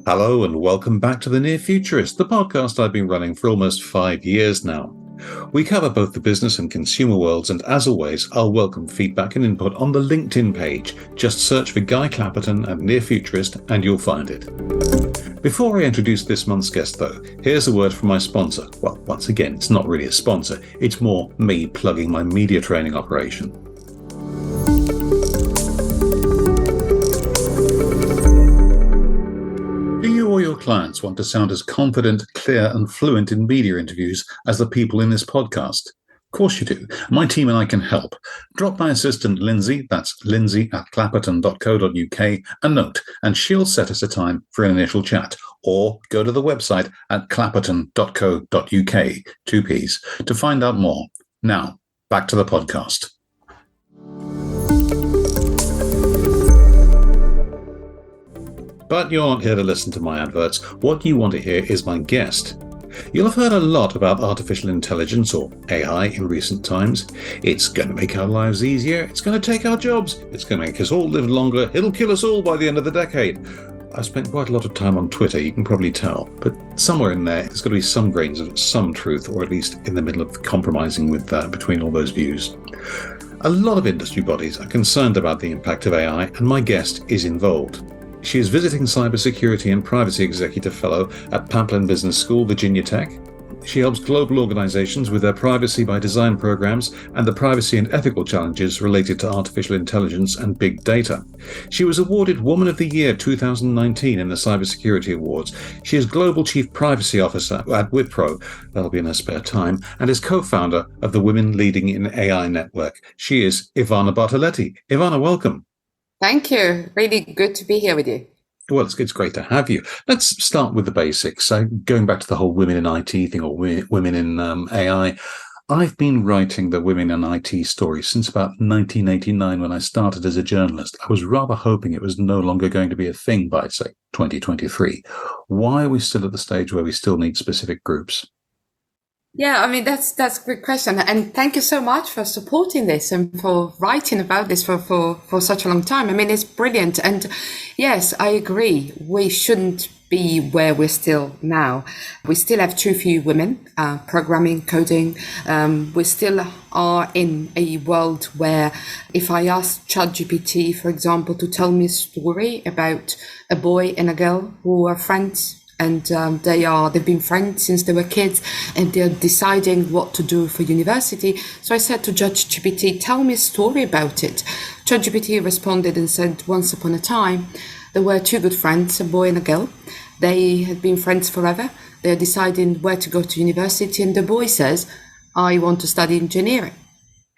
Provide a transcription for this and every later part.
Hello and welcome back to The Near Futurist, the podcast I've been running for almost 5 years now. We cover both the business and consumer worlds, and as always, I'll welcome feedback and input on the LinkedIn page. Just search for Guy Clapperton and Near Futurist and you'll find it. Before I introduce this month's guest though, here's a word from my sponsor. Well, once again, it's not really a sponsor, it's more me plugging my media training operation. Do you or your clients want to sound as confident, clear and fluent in media interviews as the people in this podcast? Of course you do. My team and I can help. Drop my assistant Lindsay, that's lindsay@clapperton.co.uk, a note and she'll set us a time for an initial chat. Or go to the website at clapperton.co.uk, 2 Ps, to find out more. Now, back to the podcast. But you aren't here to listen to my adverts. What you want to hear is my guest. You'll have heard a lot about artificial intelligence, or AI, in recent times. It's going to make our lives easier. It's going to take our jobs. It's going to make us all live longer. It'll kill us all by the end of the decade. I've spent quite a lot of time on Twitter, you can probably tell. But somewhere in there's got to be some grains of some truth, or at least in the middle of compromising with between all those views. A lot of industry bodies are concerned about the impact of AI, and my guest is involved. She is visiting Cybersecurity and Privacy Executive Fellow at Clapperton Business School, Virginia Tech. She helps global organizations with their privacy by design programs and the privacy and ethical challenges related to artificial intelligence and big data. She was awarded Woman of the Year 2019 in the Cybersecurity Awards. She is Global Chief Privacy Officer at Wipro, that'll be in her spare time, and is co-founder of the Women Leading in AI Network. She is Ivana Bartoletti. Ivana, welcome. Thank you. Really good to be here with you. Well, it's great to have you. Let's start with the basics. Going back to the whole women in IT thing, or women in AI, I've been writing the women in IT story since about 1989 when I started as a journalist. I was rather hoping it was no longer going to be a thing by, say, 2023. Why are we still at the stage where we still need specific groups? Yeah, I mean, that's a good question. And thank you so much for supporting this and for writing about this for such a long time. I mean, it's brilliant. And yes, I agree. We shouldn't be where we're still now. We still have too few women programming, coding. We still are in a world where if I ask ChatGPT, for example, to tell me a story about a boy and a girl who are friends, and they've been friends since they were kids, and they're deciding what to do for university. So I said to ChatGPT, tell me a story about it. ChatGPT responded and said, once upon a time, there were two good friends, a boy and a girl. They had been friends forever. They're deciding where to go to university, and the boy says, I want to study engineering.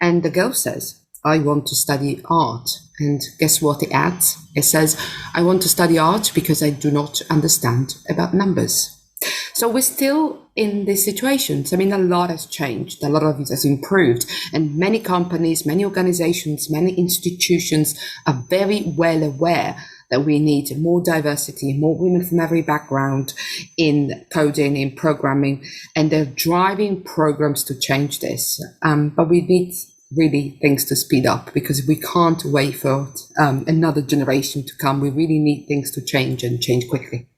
And the girl says, I want to study art. And guess what it adds? It says, I want to study art because I do not understand about numbers. So we're still in these situations. I mean, a lot has changed. A lot of it has improved. And many companies, many organizations, many institutions are very well aware that we need more diversity, more women from every background in coding, in programming, and they're driving programs to change this. But we need really things to speed up, because we can't wait for another generation to come. We really need things to change, and change quickly.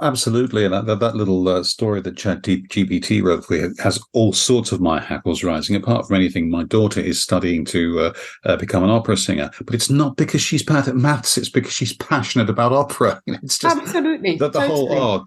Absolutely, and that little story that ChatGPT wrote has all sorts of my hackles rising. Apart from anything, my daughter is studying to become an opera singer, but it's not because she's bad at maths; it's because she's passionate about opera. It's just absolutely the totally. whole.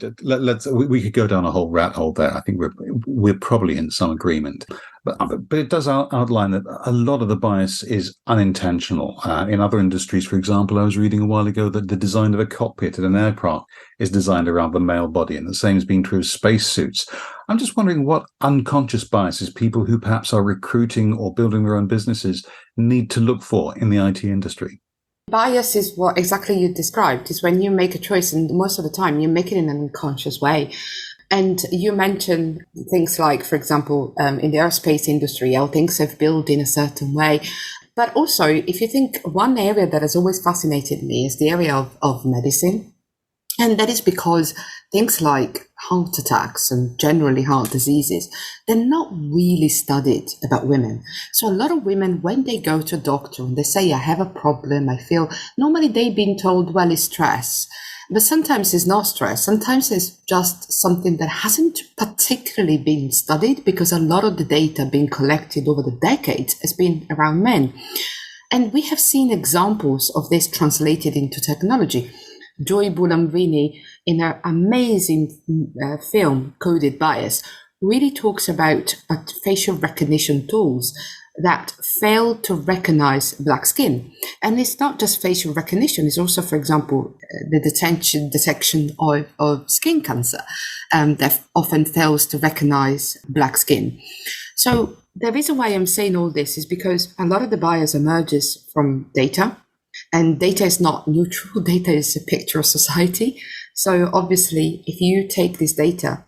We could go down a whole rat hole there. I think we're probably in some agreement. But it does outline that a lot of the bias is unintentional. In other industries, for example, I was reading a while ago that the design of a cockpit at an aircraft is designed around the male body, and the same is being true of spacesuits. I'm just wondering what unconscious biases people who perhaps are recruiting or building their own businesses need to look for in the IT industry. Bias is what exactly you described, is when you make a choice, and most of the time you make it in an unconscious way. And you mentioned things like, for example, in the aerospace industry, how things have built in a certain way. But also, if you think, one area that has always fascinated me is the area of medicine. And that is because things like heart attacks and generally heart diseases, they're not really studied about women. So a lot of women, when they go to a doctor and they say, I have a problem, I feel, normally they've been told, well, it's stress. But sometimes it's not stress. Sometimes it's just something that hasn't particularly been studied because a lot of the data being collected over the decades has been around men. And we have seen examples of this translated into technology. Joy Bulamvini, in her amazing film, Coded Bias, really talks about facial recognition tools that fail to recognize black skin. And it's not just facial recognition, it's also, for example, the detection of skin cancer that often fails to recognize black skin. So the reason why I'm saying all this is because a lot of the bias emerges from data, and data is not neutral. Data is a picture of society. So obviously, if you take this data,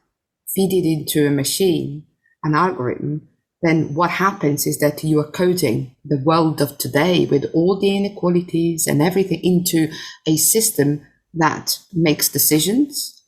feed it into a machine, an algorithm, then what happens is that you are coding the world of today with all the inequalities and everything into a system that makes decisions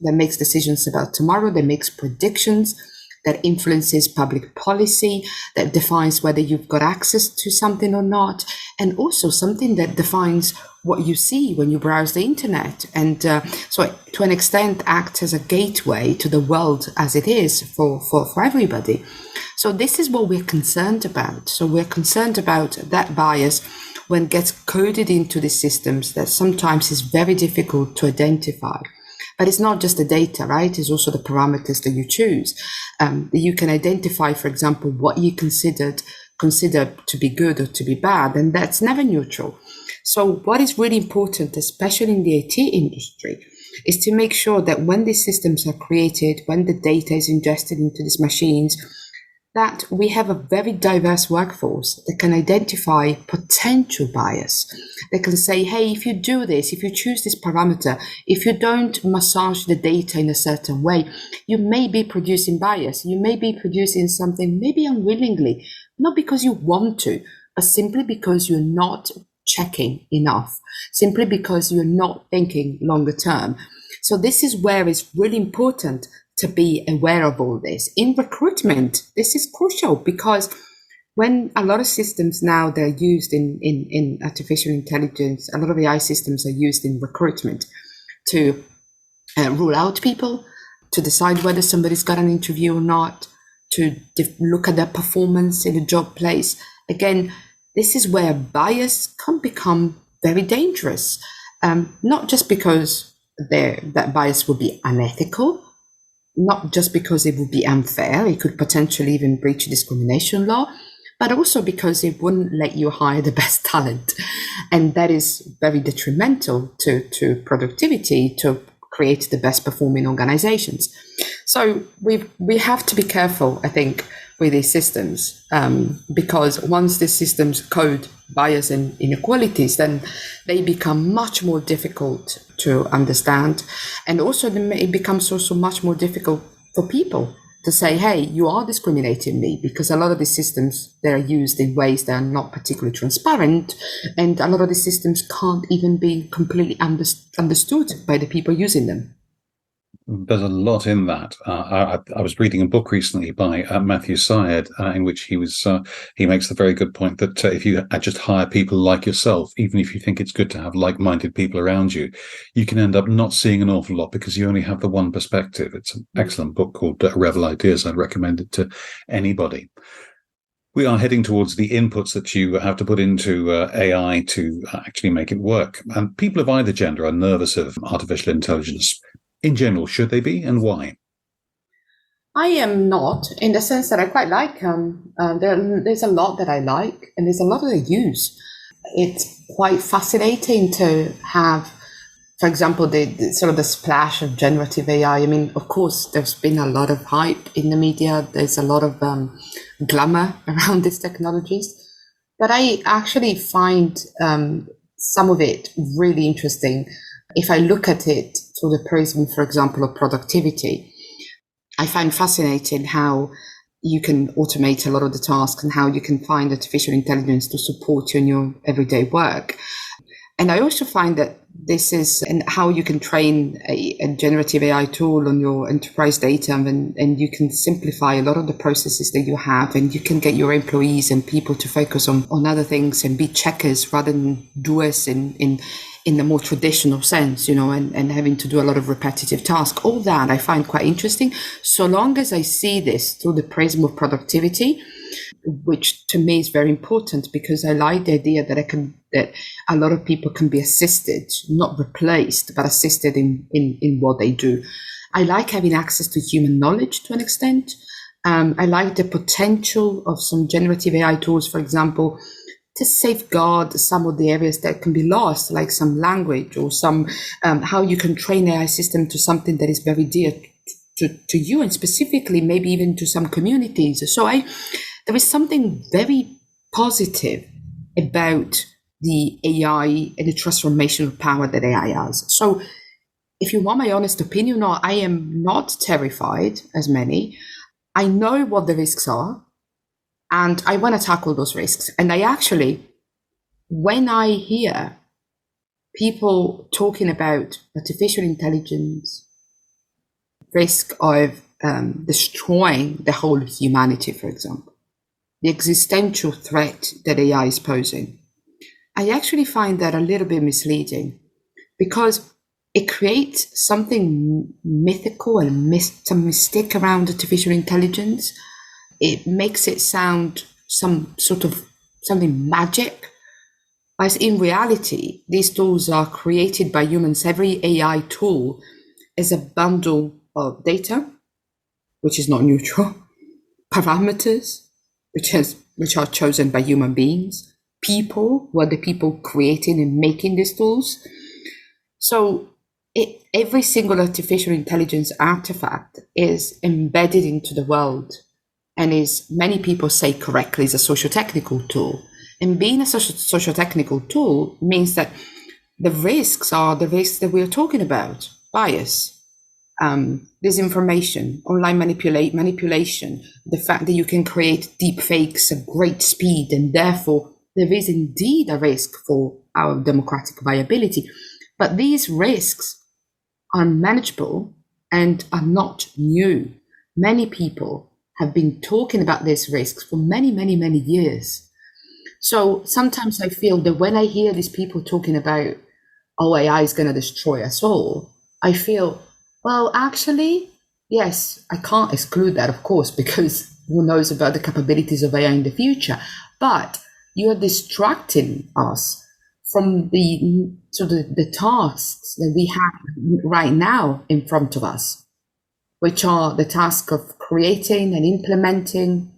about tomorrow, that makes predictions, that influences public policy, that defines whether you've got access to something or not, and also something that defines what you see when you browse the internet. And so to an extent acts as a gateway to the world as it is for everybody. So this is what we're concerned about. So we're concerned about that bias when it gets coded into the systems that sometimes is very difficult to identify. But it's not just the data, right? It's also the parameters that you choose. You can identify, for example, what you consider to be good or to be bad, and that's never neutral. So what is really important, especially in the IT industry, is to make sure that when these systems are created, when the data is ingested into these machines, that we have a very diverse workforce that can identify potential bias. They can say, hey, if you do this, if you choose this parameter, if you don't massage the data in a certain way, you may be producing bias. You may be producing something maybe unwillingly, not because you want to, but simply because you're not checking enough, simply because you're not thinking longer term. So this is where it's really important to be aware of all this. In recruitment, this is crucial because when a lot of systems now they're used in artificial intelligence, a lot of AI systems are used in recruitment to rule out people, to decide whether somebody's got an interview or not, to look at their performance in a job place. Again, this is where bias can become very dangerous, not just because that bias will be unethical, not just because it would be unfair, it could potentially even breach discrimination law, but also because it wouldn't let you hire the best talent. And that is very detrimental to productivity, to create the best performing organizations. So we have to be careful, I think, with these systems, because once the systems code bias and inequalities, then they become much more difficult to understand. And also it becomes also much more difficult for people to say, hey, you are discriminating me, because a lot of these systems, they're used in ways that are not particularly transparent. And a lot of these systems can't even be completely understood by the people using them. There's a lot in that. I was reading a book recently by Matthew Syed, in which he makes the very good point that if you just hire people like yourself, even if you think it's good to have like-minded people around you, you can end up not seeing an awful lot because you only have the one perspective. It's an excellent book called Rebel Ideas. I'd recommend it to anybody. We are heading towards the inputs that you have to put into AI to actually make it work. And people of either gender are nervous of artificial intelligence. In general, should they be, and why? I am not, in the sense that I quite like there's a lot that I like, and there's a lot that I use. It's quite fascinating to have, for example, the sort of the splash of generative AI. I mean, of course, there's been a lot of hype in the media. There's a lot of glamour around these technologies. But I actually find some of it really interesting. If I look at it through the prism, for example, of productivity, I find fascinating how you can automate a lot of the tasks and how you can find artificial intelligence to support you in your everyday work. And I also find that this is and how you can train a generative AI tool on your enterprise data, and you can simplify a lot of the processes that you have, and you can get your employees and people to focus on other things and be checkers rather than doers in the more traditional sense, and having to do a lot of repetitive tasks. All that I find quite interesting, so long as I see this through the prism of productivity, which to me is very important, because I like the idea that a lot of people can be assisted, not replaced, but assisted in what they do. I like having access to human knowledge to an extent. I like the potential of some generative AI tools, for example, to safeguard some of the areas that can be lost, like some language or some how you can train AI system to something that is very dear to you, and specifically maybe even to some communities. So there is something very positive about the AI and the transformational power that AI has. So if you want my honest opinion, no, I am not terrified as many. I know what the risks are, and I want to tackle those risks. And I actually, when I hear people talking about artificial intelligence, risk of destroying the whole of humanity, for example, the existential threat that AI is posing, I actually find that a little bit misleading, because it creates something mythical and some mystique around artificial intelligence. It makes it sound some sort of something magic, whereas in reality, these tools are created by humans. Every AI tool is a bundle of data, which is not neutral, parameters, which are chosen by human beings, people, who are the people creating and making these tools. So every single artificial intelligence artifact is embedded into the world, and is, many people say correctly, is a socio-technical tool. And being a socio-technical tool means that the risks are the risks that we're talking about: bias, disinformation, online manipulation, the fact that you can create deep fakes at great speed, and therefore there is indeed a risk for our democratic viability. But these risks are manageable and are not new. Many people have been talking about these risks for many, many, many years. So sometimes I feel that when I hear these people talking about, oh, AI is going to destroy us all, I feel, well, actually, yes, I can't exclude that, of course, because who knows about the capabilities of AI in the future. But you are distracting us from the tasks that we have right now in front of us, which are the task of creating and implementing,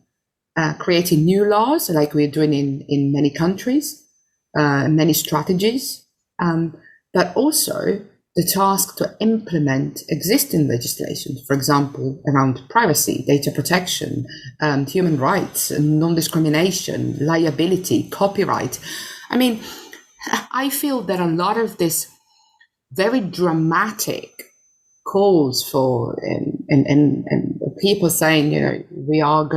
creating new laws, like we're doing in many countries, many strategies, but also the task to implement existing legislation, for example, around privacy, data protection, human rights, non-discrimination, liability, copyright. I mean, I feel that a lot of this very dramatic calls for and people saying, we are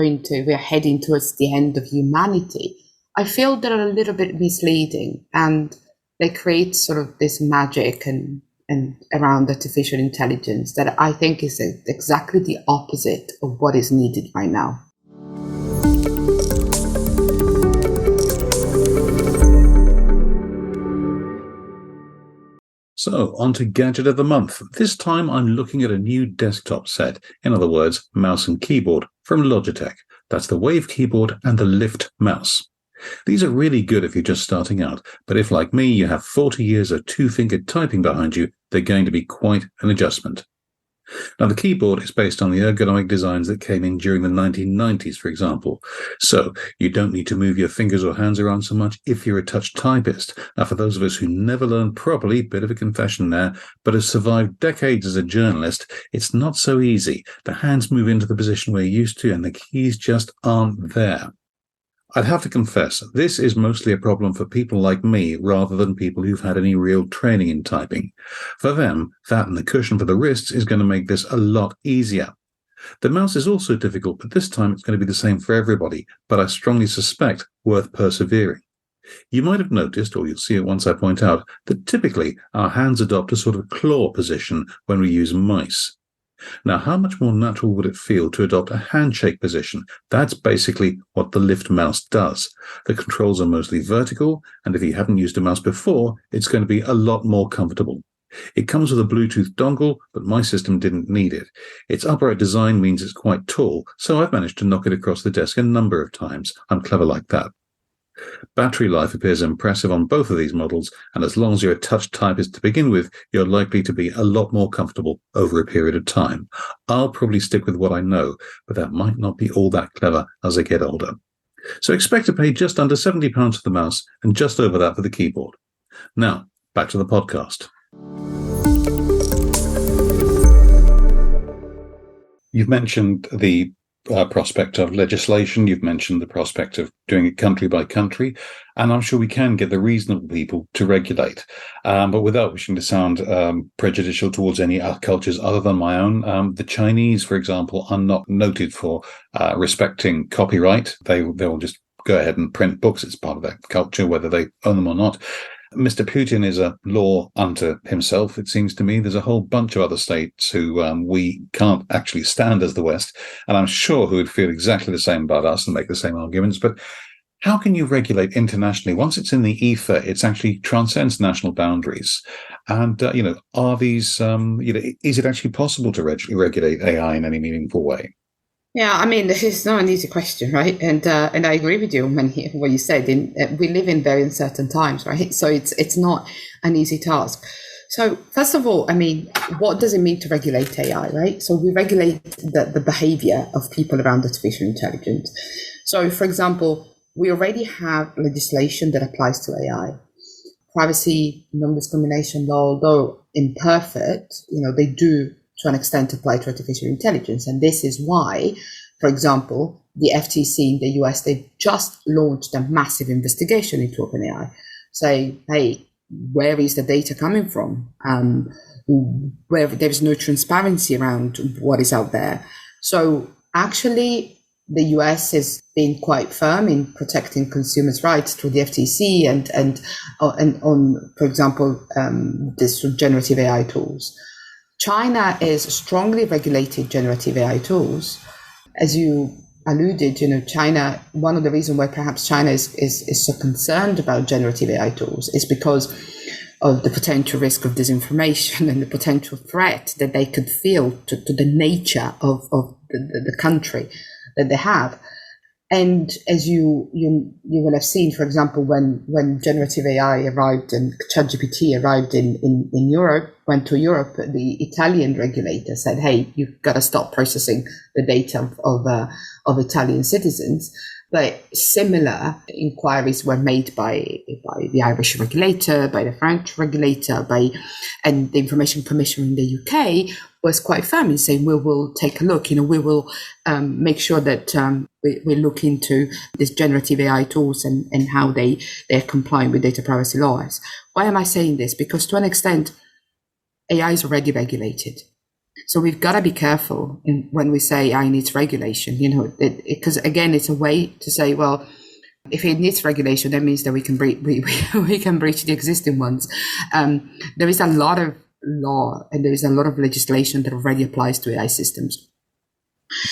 heading towards the end of humanity, I feel they're a little bit misleading, and they create sort of this magic and around artificial intelligence that I think is exactly the opposite of what is needed right now. So, on to Gadget of the Month. This time I'm looking at a new desktop set, in other words, mouse and keyboard, from Logitech. That's the Wave keyboard and the Lift mouse. These are really good if you're just starting out, but if, like me, you have 40 years of two-fingered typing behind you, they're going to be quite an adjustment. Now, the keyboard is based on the ergonomic designs that came in during the 1990s, for example. So you don't need to move your fingers or hands around so much if you're a touch typist. Now, for those of us who never learned properly, bit of a confession there, but have survived decades as a journalist, it's not so easy. The hands move into the position we're used to, and the keys just aren't there. I'd have to confess, this is mostly a problem for people like me rather than people who've had any real training in typing. For them, that and the cushion for the wrists is going to make this a lot easier. The mouse is also difficult, but this time it's going to be the same for everybody, but I strongly suspect worth persevering. You might have noticed, or you'll see it once I point out, that typically our hands adopt a sort of claw position when we use mice. Now, how much more natural would it feel to adopt a handshake position? That's basically what the Lift mouse does. The controls are mostly vertical, and if you haven't used a mouse before, it's going to be a lot more comfortable. It comes with a Bluetooth dongle, but my system didn't need it. Its upright design means it's quite tall, so I've managed to knock it across the desk a number of times. I'm clever like that. Battery life appears impressive on both of these models, and as long as you're a touch typist to begin with, you're likely to be a lot more comfortable over a period of time. I'll probably stick with what I know, but that might not be all that clever as I get older. So expect to pay just under £70 for the mouse and just over that for the keyboard. Now, back to the podcast. You've mentioned the prospect of legislation. You've mentioned the prospect of doing it country by country, and I'm sure we can get the reasonable people to regulate. But without wishing to sound prejudicial towards any cultures other than my own, the Chinese, for example, are not noted for respecting copyright. They will just go ahead and print books. It's part of their culture, whether they own them or not. Mr. Putin is a law unto himself, it seems to me. There's a whole bunch of other states who we can't actually stand as the West, and I'm sure who would feel exactly the same about us and make the same arguments. But how can you regulate internationally? Once it's in the ether, it actually transcends national boundaries. And, are these, is it actually possible to regulate AI in any meaningful way? Yeah, I mean, this is not an easy question, right? And I agree with you when what you said. We live in very uncertain times, right? So it's not an easy task. So first of all, I mean, what does it mean to regulate AI, right? So we regulate the behavior of people around artificial intelligence. So, for example, we already have legislation that applies to AI. Privacy, non-discrimination law, although imperfect, they do to an extent apply to artificial intelligence. And this is why, for example, the FTC in the US, they just launched a massive investigation into OpenAI, saying, hey, where is the data coming from? Where there's no transparency around what is out there. So actually, the US has been quite firm in protecting consumers' rights through the FTC and on, for example, this generative AI tools. China is strongly regulated generative AI tools. As you alluded, China, one of the reasons why perhaps China is so concerned about generative AI tools is because of the potential risk of disinformation and the potential threat that they could feel to the nature of the country that they have. And as you will have seen, for example, when generative AI arrived and ChatGPT arrived in Europe, went to Europe, the Italian regulator said, hey, you've got to stop processing the data of Italian citizens. But similar inquiries were made by the Irish regulator, by the French regulator, and the Information Commission in the UK was quite firm in saying, we will take a look, we will make sure that we look into these generative AI tools and how they're complying with data privacy laws. Why am I saying this? Because to an extent, AI is already regulated. So we've got to be careful when we say AI needs regulation, because again, it's a way to say, well, if it needs regulation, that means that we can breach the existing ones. There is a lot of law and there is a lot of legislation that already applies to AI systems.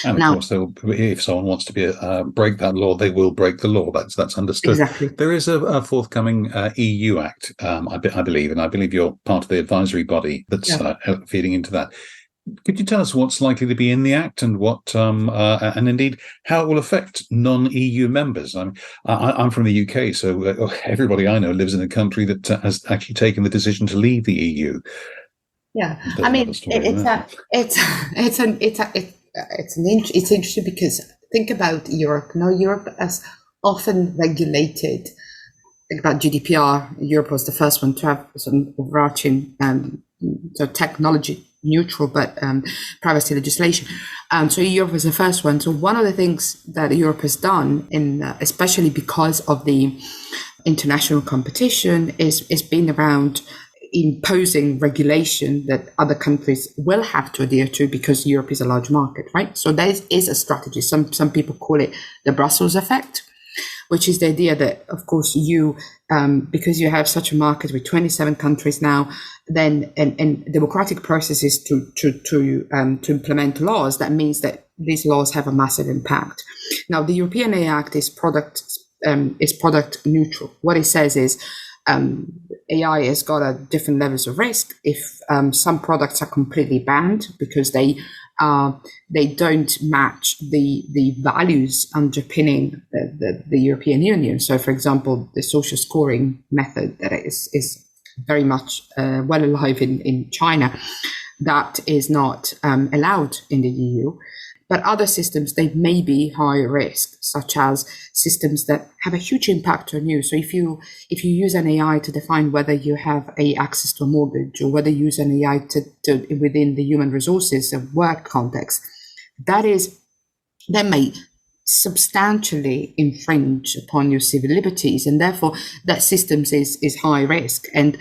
And of course, if someone wants to break that law, they will break the law. That's understood. Exactly. There is a forthcoming EU Act, I believe, and I believe you're part of the advisory body that's feeding into that. Could you tell us what's likely to be in the Act and what, and indeed how it will affect non-EU members? I'm from the UK, so everybody I know lives in a country that has actually taken the decision to leave the EU. Yeah, I mean, it's interesting because think about Europe. Now, Europe has often regulated. Think about GDPR. Europe was the first one to have some overarching technology neutral but privacy legislation. So Europe was the first one. So one of the things that Europe has done, especially because of the international competition, is been around imposing regulation that other countries will have to adhere to because Europe is a large market, right? So there is a strategy. Some people call it the Brussels effect, which is the idea that, of course, because you have such a market with 27 countries now, then and democratic processes to implement laws, that means that these laws have a massive impact. Now, the European AI Act is product neutral. What it says is AI has got different levels of risk. If some products are completely banned because they don't match the values underpinning the European Union. So, for example, the social scoring method that is very much well alive in China, that is not allowed in the EU. But other systems, they may be high risk, such as systems that have a huge impact on you. So if you use an AI to define whether you have access to a mortgage, or whether you use an AI to within the human resources and work context, that may substantially infringe upon your civil liberties, and therefore that systems is high risk. And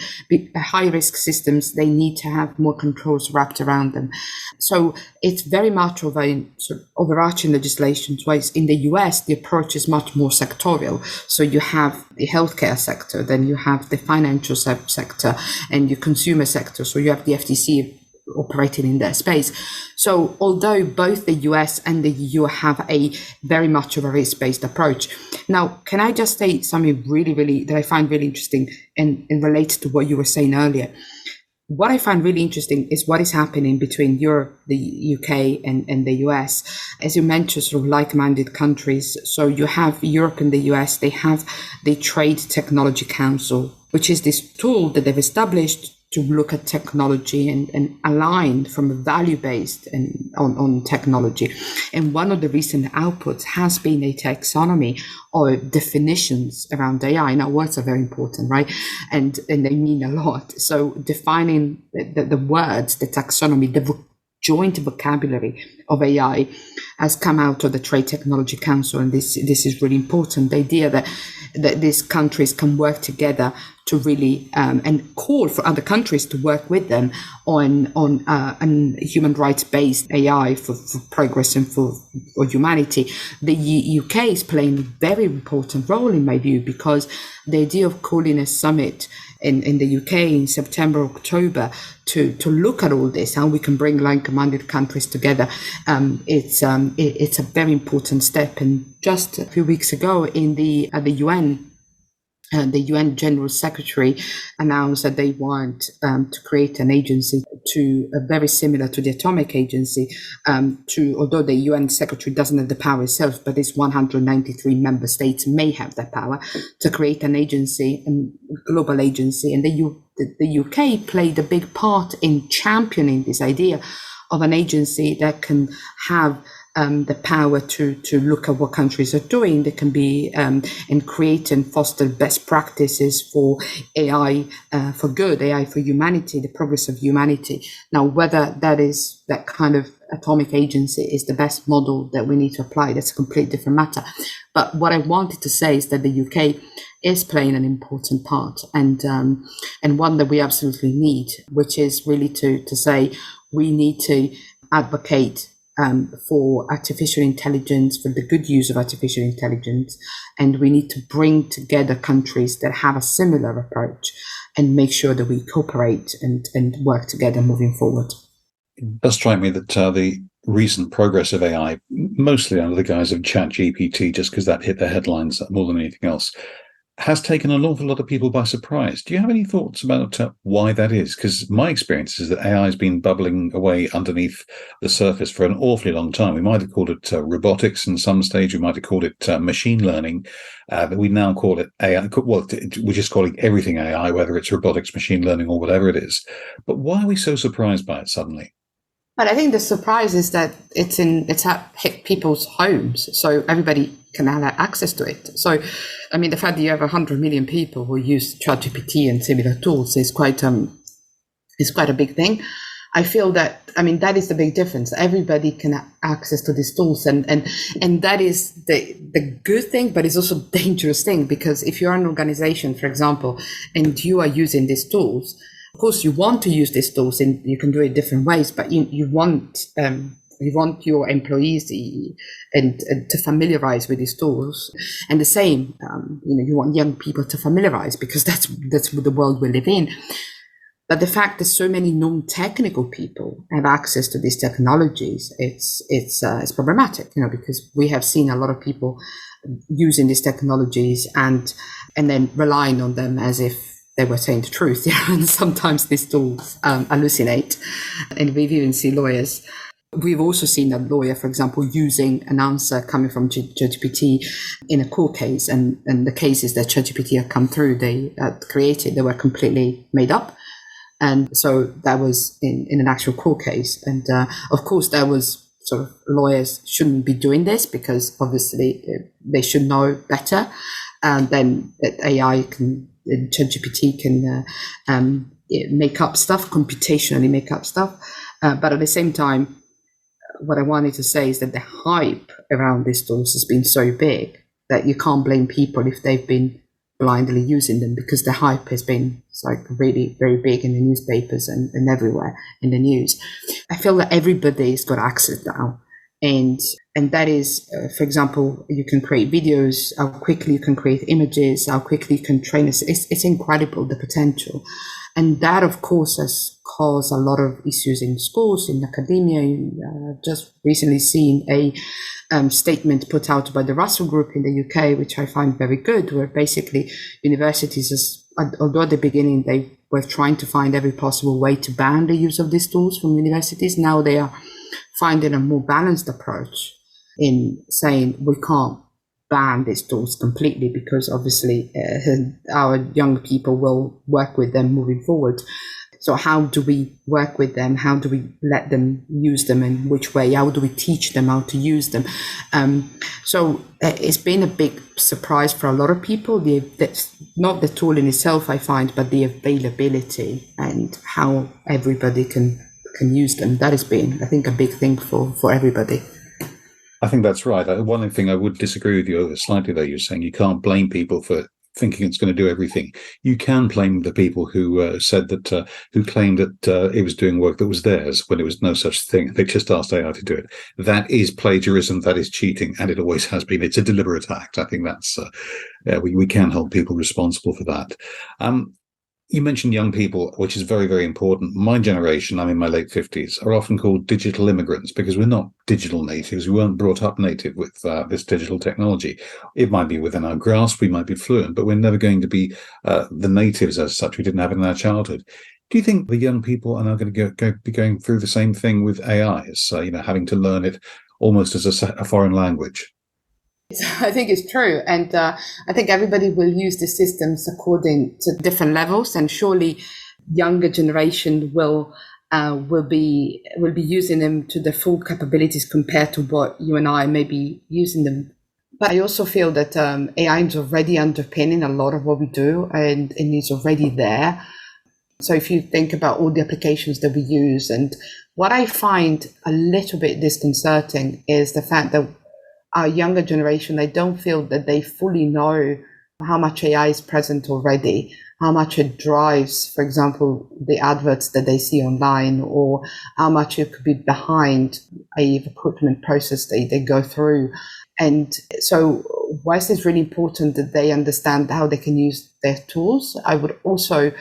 high risk systems, they need to have more controls wrapped around them. So it's very much of a sort of overarching legislation. Whereas in the US, the approach is much more sectorial. So you have the healthcare sector, then you have the financial sector, and your consumer sector. So you have the FTC operating in that space. So although both the US and the EU have a very much of a risk-based approach. Now, can I just say something really that I find really interesting and relates to what you were saying earlier? What I find really interesting is what is happening between Europe, the UK, and the US. As you mentioned, sort of like-minded countries. So you have Europe and the US, they have the Trade Technology Council, which is this tool that they've established to look at technology and align from a value-based and on technology. And one of the recent outputs has been a taxonomy or definitions around AI. Now, words are very important, right? And they mean a lot. So defining the words, the taxonomy, the joint vocabulary of AI has come out of the Trade Technology Council, and this is really important. The idea that these countries can work together to really and call for other countries to work with them on human rights based AI for progress and for humanity. The UK is playing a very important role in my view, because the idea of calling a summit in the UK in September, October to look at all this, how we can bring like-minded countries together. It's a very important step. And just a few weeks ago at the UN, the UN General Secretary announced that they want to create an agency very similar to the Atomic Agency. Although the UN Secretary doesn't have the power itself, but its 193 member states may have that power to create an agency, a global agency. And the UK played a big part in championing this idea of an agency that can have the power to look at what countries are doing. They can be and create and foster best practices for AI for good, AI for humanity, the progress of humanity. Now, whether that kind of atomic agency is the best model that we need to apply, that's a completely different matter. But what I wanted to say is that the UK is playing an important part, and one that we absolutely need, which is really to say we need to advocate for artificial intelligence, for the good use of artificial intelligence, and we need to bring together countries that have a similar approach and make sure that we cooperate and work together moving forward. It does strike me that the recent progress of AI, mostly under the guise of ChatGPT, just because that hit the headlines more than anything else, has taken an awful lot of people by surprise. Do you have any thoughts about why that is? Because my experience is that AI has been bubbling away underneath the surface for an awfully long time. We might have called it robotics in some stage. We might have called it machine learning. But we now call it AI. Well, we're just calling everything AI, whether it's robotics, machine learning, or whatever it is. But why are we so surprised by it suddenly? But I think the surprise is that it's hit people's homes, so everybody can have access to it. So, I mean, the fact that you have 100 million people who use ChatGPT and similar tools is quite a big thing. I feel that, I mean, that is the big difference. Everybody can have access to these tools, and that is the good thing, but it's also a dangerous thing, because if you're an organization, for example, and you are using these tools, of course, you want to use these tools, and you can do it different ways, but you want You want your employees and to familiarize with these tools, and the same, you want young people to familiarize, because that's the world we live in. But the fact that so many non-technical people have access to these technologies, it's problematic, because we have seen a lot of people using these technologies and then relying on them as if they were saying the truth. And sometimes these tools hallucinate, and we've even seen lawyers. We've also seen a lawyer, for example, using an answer coming from ChatGPT in a court case, and the cases that ChatGPT had come through, they created, they were completely made up. And so that was in an actual court case. And of course, that was sort of, lawyers shouldn't be doing this, because obviously they should know better. And then AI ChatGPT can make up stuff, computationally make up stuff. But at the same time, what I wanted to say is that the hype around these tools has been so big that you can't blame people if they've been blindly using them, because the hype has been really very big in the newspapers and everywhere in the news. I feel that everybody's got access now. And that is, for example, you can create videos, how quickly you can create images, how quickly you can train. It's incredible, the potential. And that, of course, has caused a lot of issues in schools, in academia. Just recently seen a statement put out by the Russell Group in the UK, which I find very good, where basically universities, although at the beginning they were trying to find every possible way to ban the use of these tools from universities, now they are finding a more balanced approach in saying we can't ban these tools completely, because obviously our young people will work with them moving forward. So how do we work with them? How do we let them use them, in which way? How do we teach them how to use them? So it's been a big surprise for a lot of people. That's not the tool in itself, I find, but the availability and how everybody can use them. That has been, I think, a big thing for everybody. I think that's right. One thing I would disagree with you slightly, though. You're saying you can't blame people for thinking it's going to do everything. You can blame the people who said that, who claimed that it was doing work that was theirs when it was no such thing. They just asked AI to do it. That is plagiarism. That is cheating, and it always has been. It's a deliberate act. I think that's we can hold people responsible for that. You mentioned young people, which is very, very important. My generation, I'm in my late 50s, are often called digital immigrants because we're not digital natives. We weren't brought up native with this digital technology. It might be within our grasp, we might be fluent, but we're never going to be the natives as such. We didn't have it in our childhood. Do you think the young people are now going to be going through the same thing with AI, as having to learn it almost as a foreign language? I think it's true, and I think everybody will use the systems according to different levels, and surely younger generation will be using them to their full capabilities compared to what you and I may be using them. But I also feel that AI is already underpinning a lot of what we do, and it's already there. So if you think about all the applications that we use, and what I find a little bit disconcerting is the fact that our younger generation, I don't feel that they fully know how much AI is present already, how much it drives, for example, the adverts that they see online, or how much it could be behind a recruitment process they go through. And so whilst it's really important that they understand how they can use their tools, I would also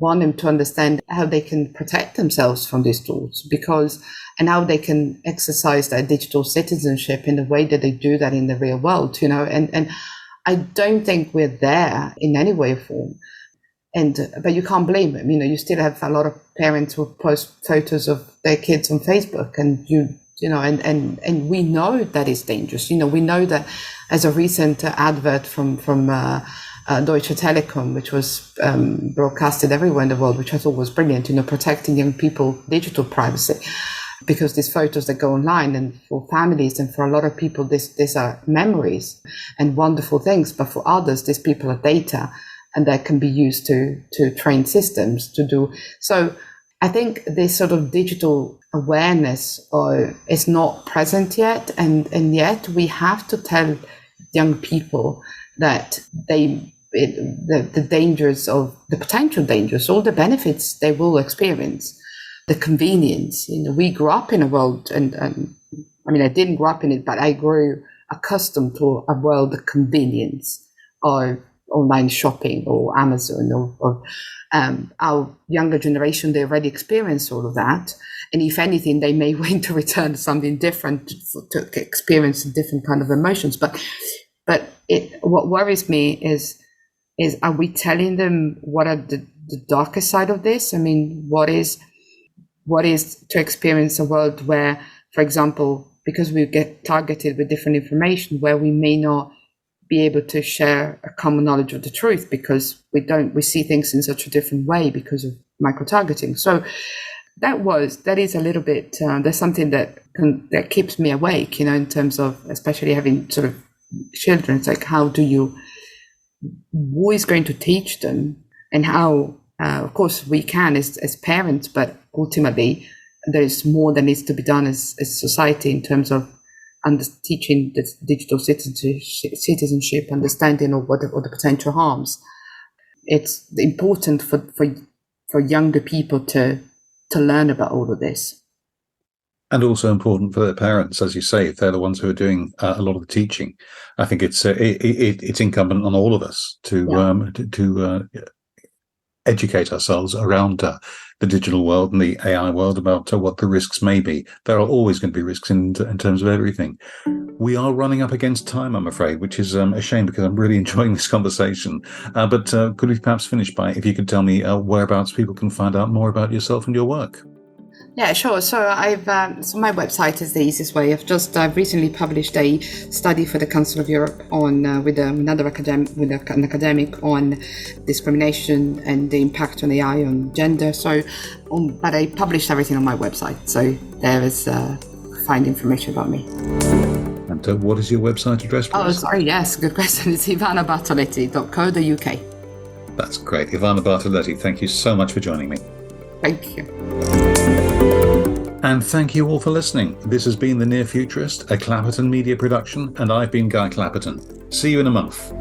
want them to understand how they can protect themselves from these tools, and how they can exercise their digital citizenship in the way that they do that in the real world, and I don't think we're there in any way or form. But you can't blame them. You still have a lot of parents who post photos of their kids on Facebook, and and we know that it's dangerous. We know that, as a recent advert from Deutsche Telekom, which was broadcasted everywhere in the world, which I thought was brilliant, protecting young people digital privacy, because these photos that go online, and for families and for a lot of people, these are memories and wonderful things, but for others, these people are data, and that can be used to train systems to do. So I think this sort of digital awareness is not present yet, and yet we have to tell young people that the dangers, of the potential dangers, all the benefits they will experience, the convenience. We grew up in a world, and I mean, I didn't grow up in it, but I grew accustomed to a world of convenience of online shopping or Amazon or our younger generation. They already experienced all of that. And if anything, they may want to return to something different, to experience different kind of emotions. But what worries me is are we telling them what are the darker side of this? I mean, what is to experience a world where, for example, because we get targeted with different information, where we may not be able to share a common knowledge of the truth because we see things in such a different way because of micro-targeting. So that is a little bit, there's something that keeps me awake, in terms of especially having sort of children. It's like, who is going to teach them, and how, of course we can as parents, but ultimately there's more that needs to be done as society in terms of teaching the digital citizenship, understanding of what the potential harms. It's important for younger people to learn about all of this. And also important for their parents, as you say, if they're the ones who are doing a lot of the teaching. I think it's incumbent on all of us to educate ourselves around the digital world and the AI world about what the risks may be. There are always going to be risks in terms of everything. We are running up against time, I'm afraid, which is a shame because I'm really enjoying this conversation. But could we perhaps finish by, if you could tell me whereabouts people can find out more about yourself and your work? Yeah, sure. So so my website is the easiest way. I've recently published a study for the Council of Europe on with an academic on discrimination and the impact on AI on gender. So, but I published everything on my website. So there is find information about me. And what is your website address, please? Oh, sorry. Yes, good question. It's ivanabartoletti.co.uk. That's great. Ivana Bartoletti, thank you so much for joining me. Thank you. And thank you all for listening. This has been The Near Futurist, a Clapperton media production, and I've been Guy Clapperton. See you in a month.